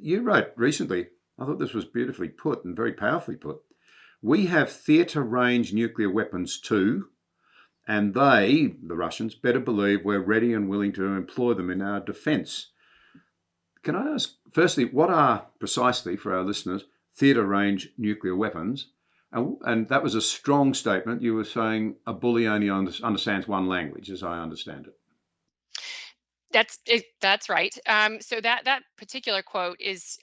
You wrote recently, I thought this was beautifully put and very powerfully put. We have theatre range nuclear weapons too, and they, the Russians, better believe we're ready and willing to employ them in our defence. Can I ask, firstly, what are precisely, for our listeners, theatre range nuclear weapons? And that was a strong statement. You were saying a bully only understands one language, as I understand it. That's right. So that particular quote is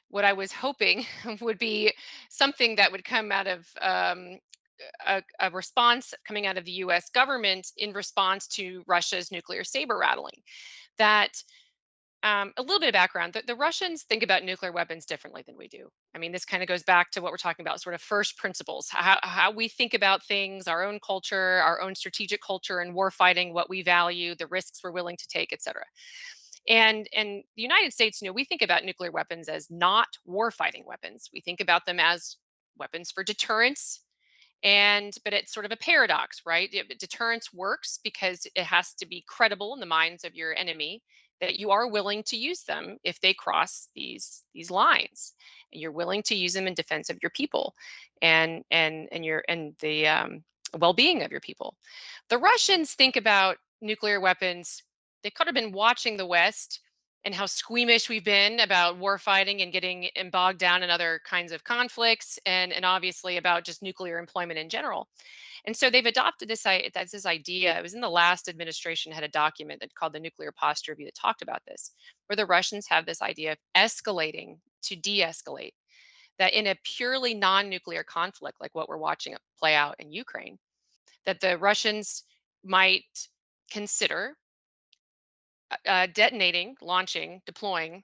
what I was hoping would be something that would come out of a response coming out of the U.S. government in response to Russia's nuclear saber rattling. That a little bit of background: the Russians think about nuclear weapons differently than we do. I mean, this kind of goes back to what we're talking about, sort of first principles, how we think about things, our own culture, our own strategic culture and war fighting, what we value, the risks we're willing to take, etc. And the United States, we think about nuclear weapons as not war fighting weapons. We think about them as weapons for deterrence. But it's sort of a paradox, right? Deterrence works because it has to be credible in the minds of your enemy that you are willing to use them if they cross these lines. And you're willing to use them in defense of your people and the well-being of your people. The Russians think about nuclear weapons. They've kind of been watching the West and how squeamish we've been about war fighting and getting bogged down in other kinds of conflicts, and obviously about just nuclear employment in general. And so they've adopted this idea. It was in the last administration had a document that called the Nuclear Posture Review that talked about this, where the Russians have this idea of escalating to de-escalate. That in a purely non-nuclear conflict, like what we're watching play out in Ukraine, that the Russians might consider detonating, launching, deploying,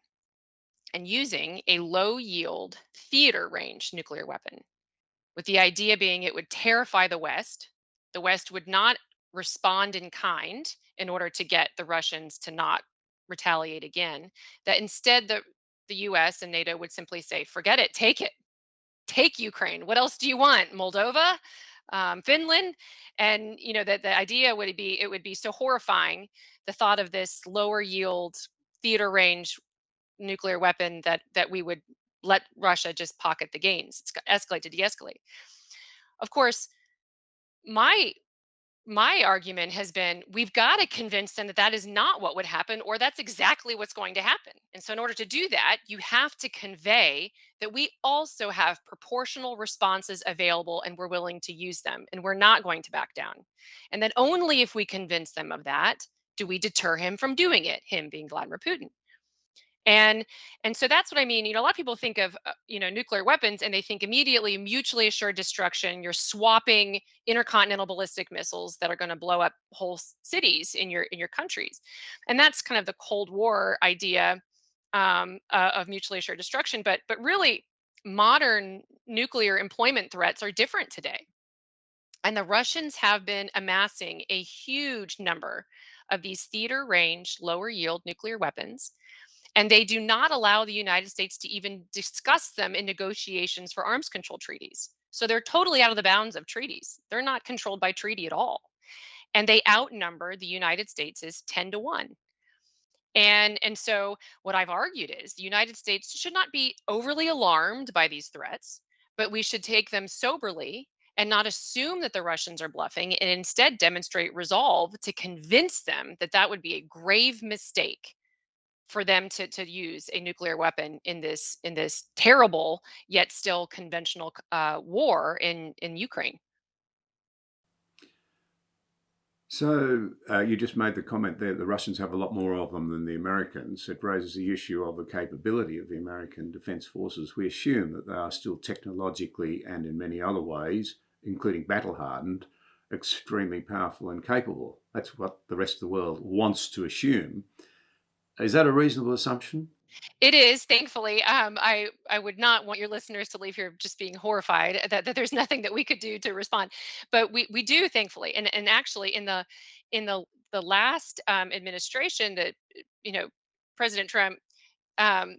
and using a low yield theater range nuclear weapon, with the idea being it would terrify the West. The West would not respond in kind in order to get the Russians to not retaliate again. That instead, the US and NATO would simply say, forget it, take Ukraine. What else do you want? Moldova? Finland? And that the idea would be it would be so horrifying, the thought of this lower yield theater range nuclear weapon, that we would let Russia just pocket the gains. It's escalate to de-escalate. Of course, my my argument has been we've got to convince them that that is not what would happen, or that's exactly what's going to happen. And so in order to do that, you have to convey that we also have proportional responses available and we're willing to use them and we're not going to back down. And then only if we convince them of that do we deter him from doing it, him being Vladimir Putin. And and so that's what I mean. A lot of people think of nuclear weapons and they think immediately mutually assured destruction. You're swapping intercontinental ballistic missiles that are going to blow up whole cities in your countries, and that's kind of the Cold War idea of mutually assured destruction. But really, modern nuclear employment threats are different today, and the Russians have been amassing a huge number of these theater range, lower yield nuclear weapons, and they do not allow the United States to even discuss them in negotiations for arms control treaties. So they're totally out of the bounds of treaties. They're not controlled by treaty at all. And they outnumber the United States is 10 to 1. And so what I've argued is the United States should not be overly alarmed by these threats, but we should take them soberly and not assume that the Russians are bluffing, and instead demonstrate resolve to convince them that that would be a grave mistake for them to use a nuclear weapon in this terrible yet still conventional war in Ukraine. So you just made the comment there the Russians have a lot more of them than the Americans. It raises the issue of the capability of the American Defence Forces. We assume that they are still technologically and in many other ways, including battle hardened, extremely powerful and capable. That's what the rest of the world wants to assume. Is that a reasonable assumption? It is, thankfully. I would not want your listeners to leave here just being horrified that there's nothing that we could do to respond, but we do, thankfully. And actually, in the last administration, that you know President Trump um,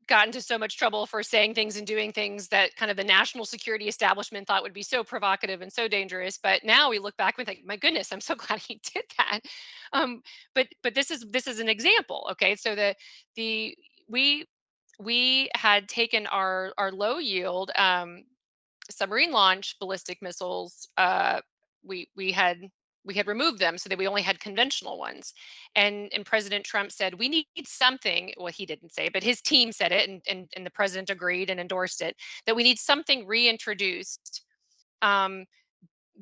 got into so much trouble for saying things and doing things that kind of the national security establishment thought would be so provocative and so dangerous. But now we look back and think, my goodness, I'm so glad he did that. Um, but this is an example. Okay, so the we had taken our low yield submarine launch ballistic missiles. We had removed them so that we only had conventional ones. And President Trump said we need something. Well, he didn't say, but his team said it, and the president agreed and endorsed it, that we need something reintroduced um,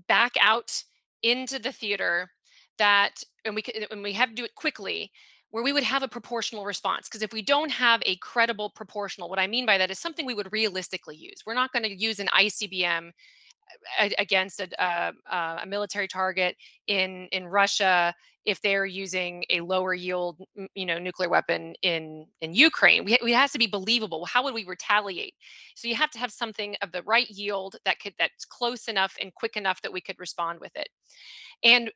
back out into the theater, and we have to do it quickly, where we would have a proportional response. Because if we don't have a credible proportional, what I mean by that is something we would realistically use. We're not going to use an ICBM against a military target in Russia if they're using a lower yield nuclear weapon in Ukraine. We has to be believable. How would we retaliate? So you have to have something of the right yield that's close enough and quick enough that we could respond with it. And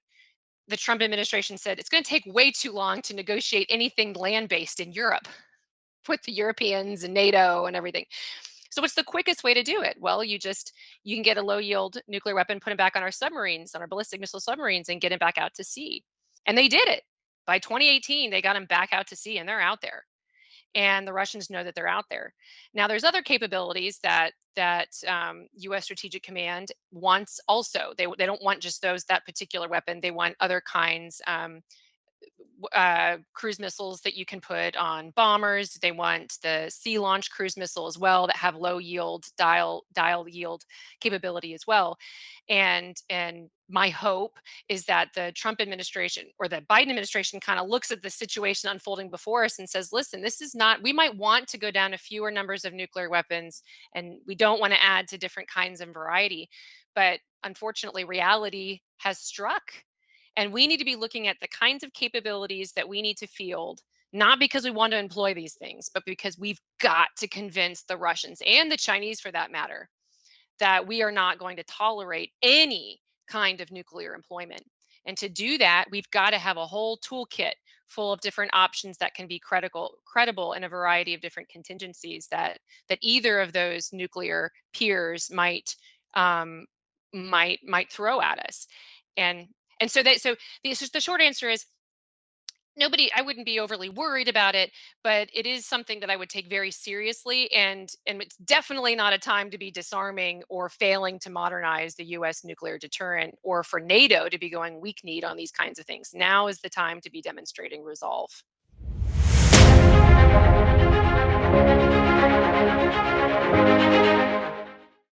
the Trump administration said it's going to take way too long to negotiate anything land based in Europe with the Europeans and NATO and everything. So what's the quickest way to do it? Well, you can get a low yield nuclear weapon, put them back on our submarines, on our ballistic missile submarines, and get them back out to sea. And they did it. By 2018, they got them back out to sea, and they're out there. And the Russians know that they're out there. Now, there's other capabilities that U.S. Strategic Command wants. Also, they don't want just that particular weapon. They want other kinds. Cruise missiles that you can put on bombers. They want the sea launch cruise missile as well that have low yield dial yield capability as well. And my hope is that the Trump administration or the Biden administration kind of looks at the situation unfolding before us and says, listen, this is not, we might want to go down to fewer numbers of nuclear weapons, and we don't want to add to different kinds and variety. But unfortunately, reality has struck. And we need to be looking at the kinds of capabilities that we need to field, not because we want to employ these things, but because we've got to convince the Russians and the Chinese, for that matter, that we are not going to tolerate any kind of nuclear employment. And to do that, we've got to have a whole toolkit full of different options that can be credible in a variety of different contingencies that either of those nuclear peers might throw at us. And so the short answer is I wouldn't be overly worried about it, but it is something that I would take very seriously. And it's definitely not a time to be disarming or failing to modernize the US nuclear deterrent, or for NATO to be going weak-kneed on these kinds of things. Now is the time to be demonstrating resolve.